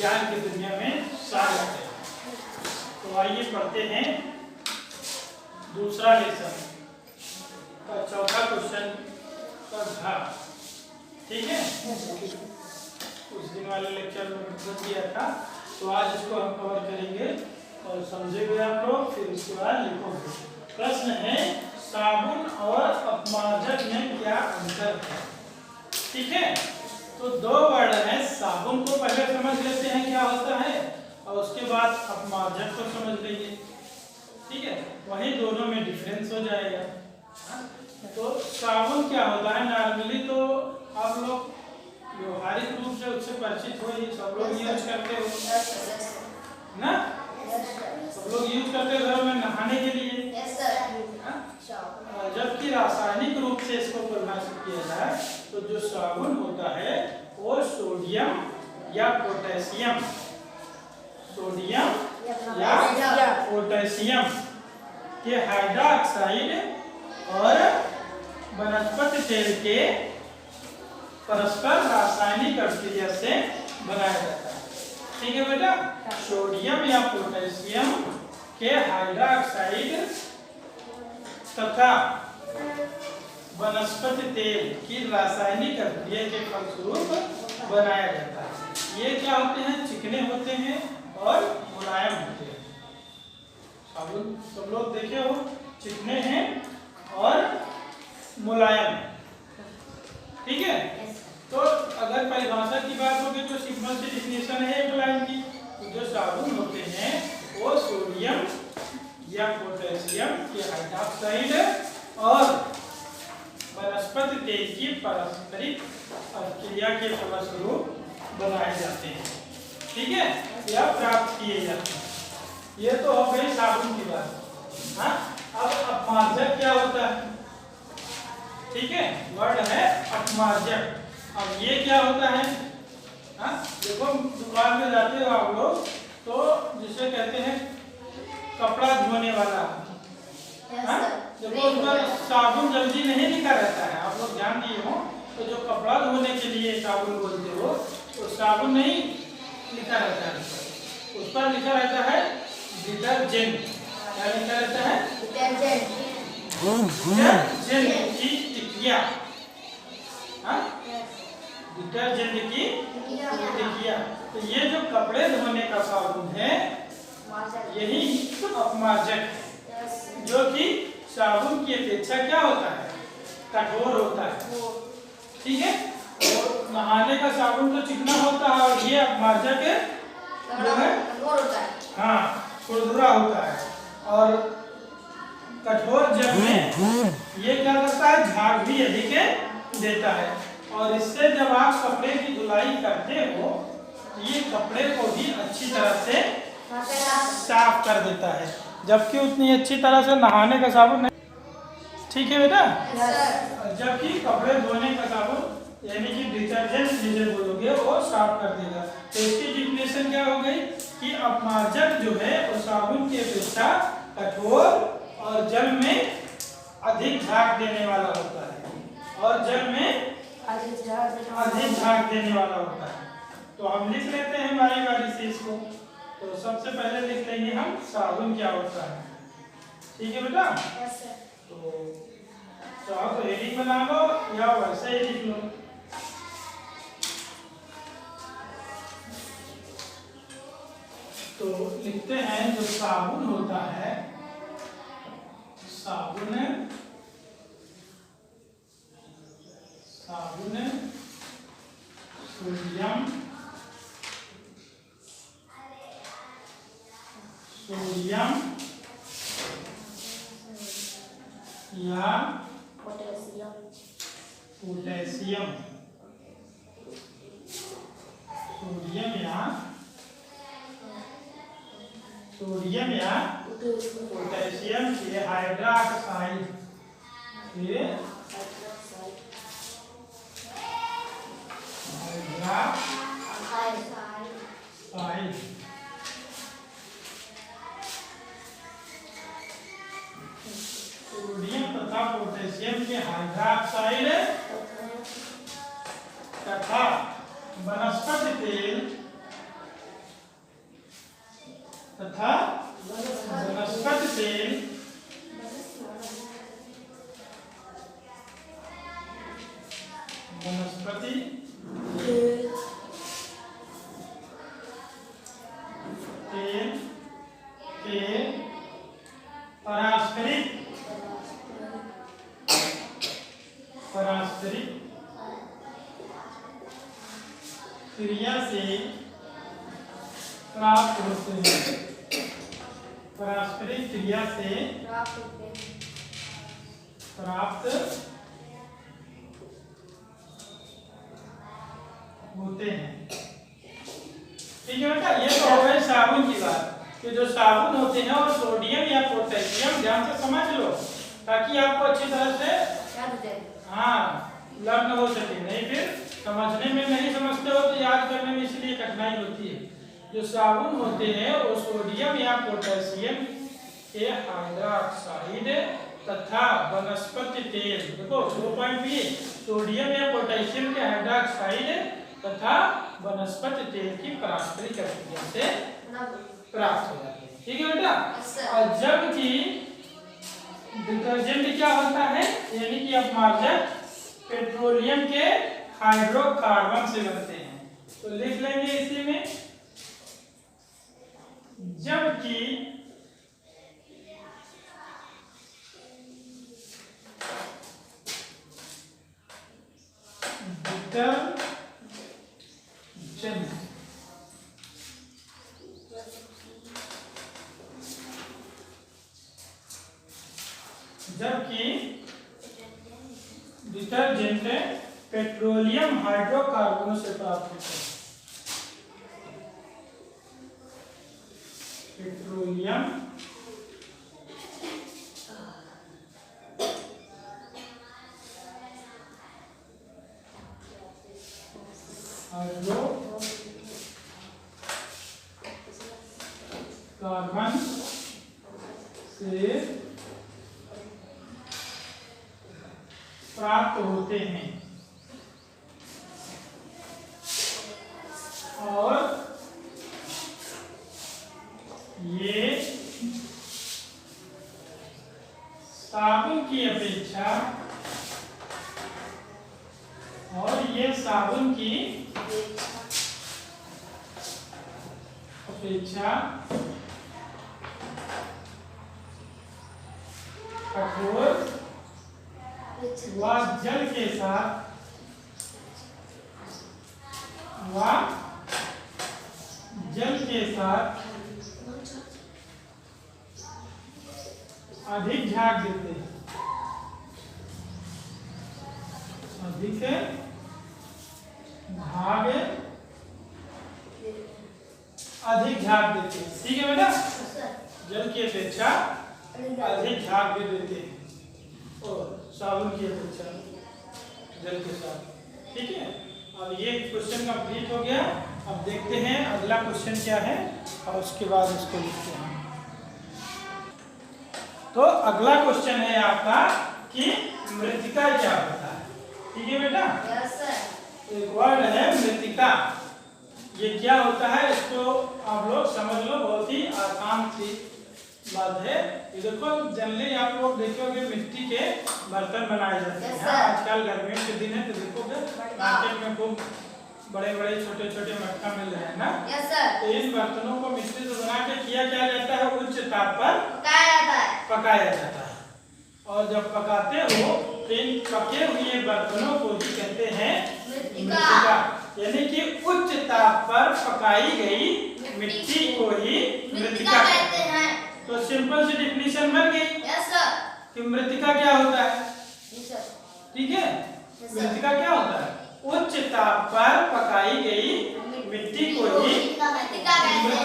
विज्ञान की दुनिया में स्वागत है। तो आइए पढ़ते हैं दूसरा लेसन का चौथा क्वेश्चन का घ। ठीक है, उस दिन वाले लेक्चर में बता दिया था, तो आज इसको हम कवर करेंगे और समझेंगे आप लोग, फिर उसके बाद लिखोगे। प्रश्न है, साबुन और अपमार्जक में क्या अंतर है? ठीक है, तो दो वर्ड है। साबुन को पहले समझ लेते हैं क्या होता है, और उसके बाद अपमार्जक को समझ लेंगे। ठीक है, वही दोनों में डिफरेंस हो जाएगा। तो साबुन क्या होता है? नॉर्मली तो आप लोग व्यवहारिक रूप से उससे परिचित हो, ये सब लोग यूज करते हो ना, सब लोग यूज करते हो घरों में नहाने के लिए। जबकि रासायनिक रूप से इसको परिभाषित किया जाए तो जो साबुन होता है वो सोडियम या पोटेशियम, सोडियम या पोटेशियम के हाइड्रोक्साइड और वनस्पति तेल के परस्पर रासायनिक अभिक्रिया से बनाया जाता है। ठीक है बेटा, सोडियम या पोटेशियम के हाइड्रोक्साइड तथा वनस्पति तेल की रासायनिक अभिक्रिया के फलस्वरूप बनाया जाता है। ये क्या होते हैं? चिकने होते हैं और मुलायम होते हैं। साबुन सब लोग देखे हो, चिकने हैं और मुलायम। ठीक है, तो अगर परिभाषा की बात होगी तो सिंपल सी डिफिनेशन है एक लाइन की। तो जो साबुन होते हैं वो सोडियम या पोटेशियम के हाइड्रोक्साइड और वनस्पति तेल की पारस्परिक अभिक्रिया के फलस्वरूप बनाए जाते हैं। ठीक है, या प्राप्त किए जाते हैं। ये तो हो गई साबुन की बात। हाँ, अब अपमार्जक क्या होता है? ठीक है, वर्ड है अपमार्जक। अब ये क्या होता है? हाँ, देखो दुकान में जाते हो आप लोग तो जिसे कहते हैं कपड़ा धोने वाला। हाँ, देखो उस पर साबुन जल्दी नहीं लिखा रहता है, आप लोग ध्यान दिए हो। तो जो कपड़ा धोने के लिए साबुन बोलते हो तो साबुन नहीं लिखा रहता है, उस पर लिखा रहता है डिटर्जेंट। क्या लिखा रहता है? डिटर्जेंट की टिकिया। हाँ, डिटर्जेंट की टिकिया। तो ये जो कपड़े धोने का साबुन है यही अपमार्जक है, जो कि साबुन की अपेक्षा क्या होता है? कठोर होता है। ठीक है, और नहाने का साबुन तो चिकना होता है और ये अपमार्जक है जो है कठोर होता है। हाँ, खुरदुरा होता है और कठोर जल में ये क्या करता है? झाग भी अधिक देता है, और इससे जब आप कपड़े की धुलाई करते हो ये कपड़े को भी अच्छी तरह से साफ कर देता है, जबकि उतनी अच्छी तरह से नहाने का साबुन नहीं। ठीक है बेटा, जबकि कपड़े धोने का साबुन यानी कि डिटर्जेंट जिसे बोलोगे वो साफ कर देगा। तो इसकी डिफिनेशन क्या हो गई कि अपमार्जक जो है वो साबुन की अपेक्षा कठोर और जल में अधिक झाग देने वाला होता है, और जल में अधिक झाग देने वाला होता है। तो हम लिख लेते हैं बारी बारी से इसको। तो सबसे पहले लिख लेंगे हम साबुन क्या होता है। ठीक है बेटा, तो चाहो तो हेडिंग बना लो या वैसे ही लिख लो। तो लिखते हैं जो साबुन होता है, साबुन सोडियम या पोटेशियम सोडियम या पोटेशियम के हाइड्रोक्साइड सोडियम तथा पोटेशियम के हाइड्रोक्साइड तथा वनस्पति तेल तथा वनस्पति तेल के पारस्परिक क्रिया से प्राप्त होते हैं। पारस्परिक क्रिया से प्राप्त होते हैं। ठीक है बेटा, ये तो हो गई साबुन की बात। कि जो साबुन होते हैं और सोडियम या पोटेशियम, ध्यान से समझ लो ताकि आपको अच्छी तरह से लर्न हो सके। नहीं फिर समझने में नहीं समझते हो तो याद करने में इसलिए कठिनाई होती है। जो साबुन होते हैं वो सोडियम या पोटेशियम के हाइड्रोक्साइड तथा वनस्पति तेल, देखो 2 पॉइंट भी, सोडियम या पोटेशियम के हाइड्रोक्साइड तथा वनस्पति तेल की पारस्परिक क्रिया से प्राप्त हो जाते हैं। ठीक है बेटा। और जबकि डिटर्जेंट क्या होता है, यानी कि अपमार्जक पेट्रोलियम के हाइड्रोकार्बन से बनते हैं। तो लिख लेंगे इसी में, जबकि डिटर्जेंट पेट्रोलियम हाइड्रोकार्बनों से प्राप्त होते हैं। पेट्रोलियम हाइड्रोकार्बन से प्राप्त होते हैं और ये साबुन की अपेक्षा कठोर व जल के साथ अधिक झाग देते हैं। अधिक झाग देते हैं। ठीक है बेटा, जल की अपेक्षा अधिक झाग भी देते हैं और साबुन की अपेक्षा जल के साथ। ठीक है, अब ये क्वेश्चन कंप्लीट हो गया। अब देखते हैं अगला क्वेश्चन क्या है और उसके बाद इसको लिखते हैं। तो अगला क्वेश्चन है आपका कि मृत्तिका क्या होता है। ठीक है बेटा, एक वर्ड है मृत्तिका। ये क्या होता है इसको आप लोग समझ लो, बहुत ही आसान सी बात है। ये देखो, जनरली आप लोग देखोगे मिट्टी के बर्तन बनाए जाते हैं। आजकल गर्मियों के दिन है तो देखोगे मार्केट में खूब बड़े बड़े छोटे छोटे मटका मिल रहे हैं ना। तो इन बर्तनों को मिट्टी से बना के किया जाता है, उच्च ताप पर पकाया जाता है। और जब पकाते हो तो इन पके हुए बर्तनों को भी कहते हैं मृत्तिका, यानी कि उच्च ताप पर पकाई गई मिट्टी को ही मृत्तिका कहते हैं। तो सिंपल सी डिफिनीशन बन गई कि मृत्तिका क्या होता है। ठीक है, मृत्तिका क्या होता है, उच्च ताप पर पकाई गई मिट्टी को ही मृत्तिका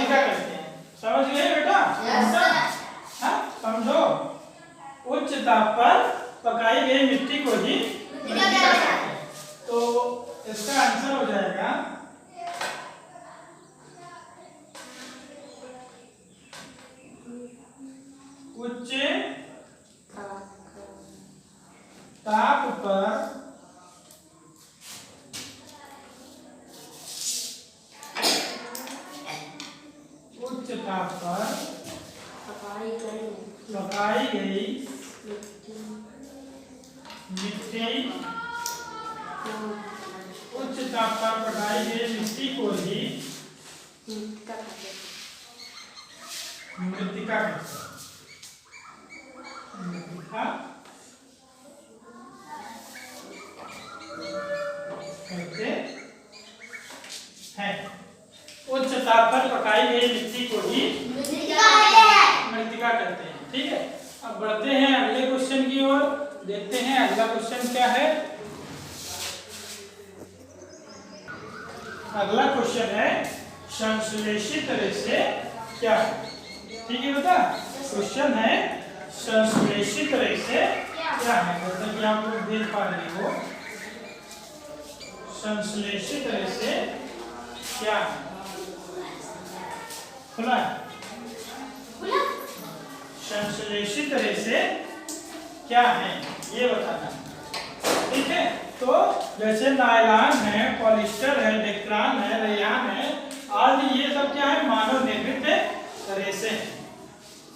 कहते हैं। समझ गए बेटा? समझो, उच्च ताप पर पकाई गई मिट्टी को ही मृत्तिका कहते हैं। तो इसका आंसर हो जाएगा उच्च ताप पर उच्च ताप पर पकाई गई मिट्टी उच्च ताप पर पकाई गई मिट्टी को ही मृतिका कहते हैं। उच्च ताप पर पकाई गई मिट्टी को ही मृतिका कहते हैं। ठीक है, अब बढ़ते हैं अगले क्वेश्चन की ओर। देखते हैं अगला क्वेश्चन क्या है। अगला क्वेश्चन है संश्लेषित रेशे क्या है। ठीक है बेटा, क्वेश्चन है संश्लेषित रेशे क्या है। जैसा कि आप लोग देख पा रहे हो, संश्लेषित रेशे क्या है। खुला है, संश्लेषित रेशे क्या है ये बताना। ठीक है, तो जैसे नायलॉन है, पॉलिस्टर है, डेक्रान है, रेयान है आदि, ये सब क्या है, मानव निर्मित रेशे हैं।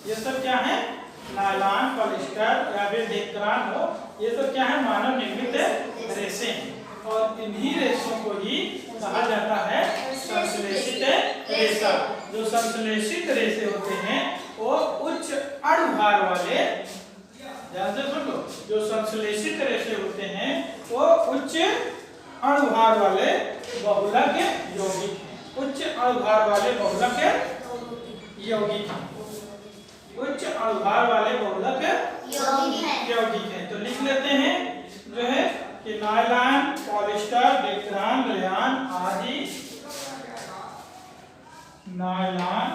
ये सब क्या है, नायलॉन, पॉलिस्टर या फिर डेक्रान हो, ये सब क्या है, मानव निर्मित रेशे हैं। और इन्हीं रेशों को ही कहा जाता है संश्लेषित रेशा। जो संश्लेषित रेशे होते हैं वो उच्च अणुभार वाले, ध्यान से सुन लो, जो संश्लेषित रेशे होते हैं वो उच्च अणुभार वाले बहुलक यौगिक हैं। उच्च अणुभार वाले बहुलक यौगिक हैं। उच्च अणुभार वाले बहुलक यौगिक हैं। तो लिख लेते हैं जो है कि नायलॉन, पॉलिस्टर, डेक्रान, रेयान आदि, नायलॉन,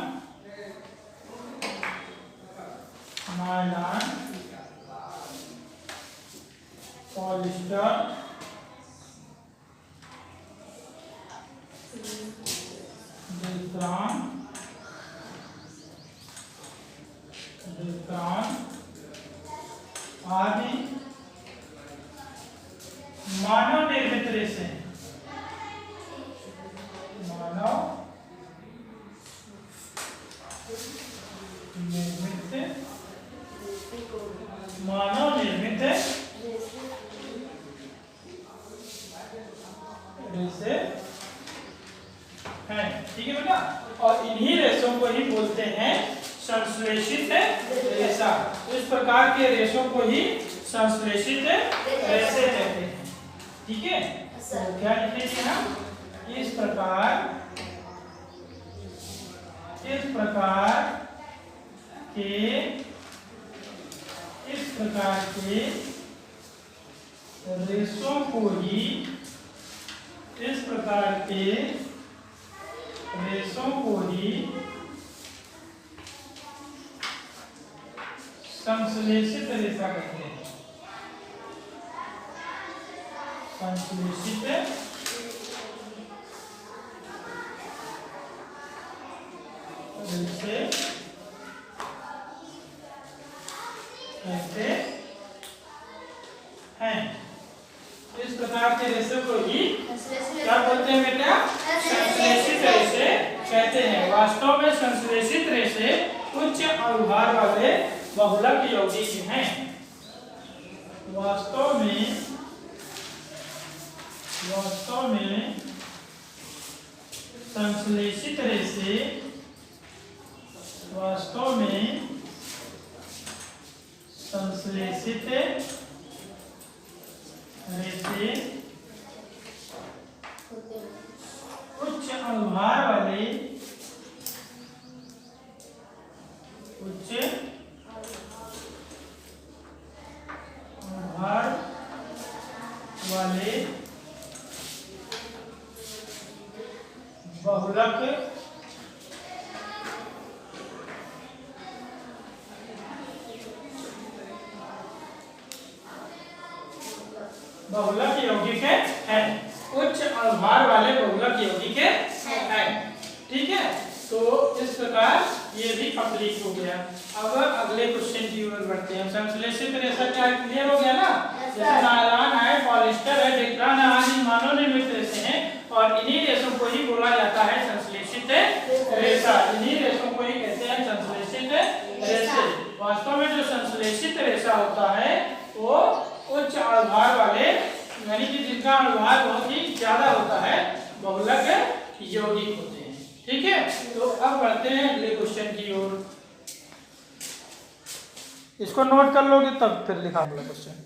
पॉलिस्टर, डेक्रान आदि मानव निर्मित रेशे हैं। मानव निर्मित रेशे हैं। ठीक है बेटा, और इन्हीं रेशों को ही बोलते हैं संश्लेषित रेशा। इस प्रकार के रेशों को ही संश्लेषित रेशे कहते हैं। ठीक है, तो क्या लिखेंगे हम, इस प्रकार के रेशों को ही संश्लेषित रेशा कहते हैं। संश्लेषित रेशे कहते हैं। इस प्रकार के रेशे को ही क्या बोलते हैं बेटा, संश्लेषित रेशे कहते हैं। वास्तव में संश्लेषित रेशे उच्च अणुभार वाले बहुलक यौगिक हैं। वास्तव में संश्लेषित रेशे उच्च अणुभार वाले बहुलक यौगिक है। उच्च अणुभार वाले बहुलक यौगिक है। ठीक है, तो इस प्रकार ये भी कंप्लीट हो गया। अब अगले क्वेश्चन की ओर बढ़ते हैं। संश्लेषित रेशा क्या क्लियर हो गया ना। जैसे नायलॉन है, पॉलिस्टर है, डेक्रान आदि मानव निर्मित रेशे हैं और इन्हीं रेशों को ही बोला जाता है संश्लेषित रेशा। इन्हीं रेशों को ही होता है वो उच्च अणुभार वाले, यानी कि जिनका अणुभार बहुत ही ज्यादा होता है, बहुलक यौगिक होते हैं। ठीक है, तो अब बढ़ते हैं अगले क्वेश्चन की ओर। इसको नोट कर लोगे तब फिर लिखा अगला क्वेश्चन।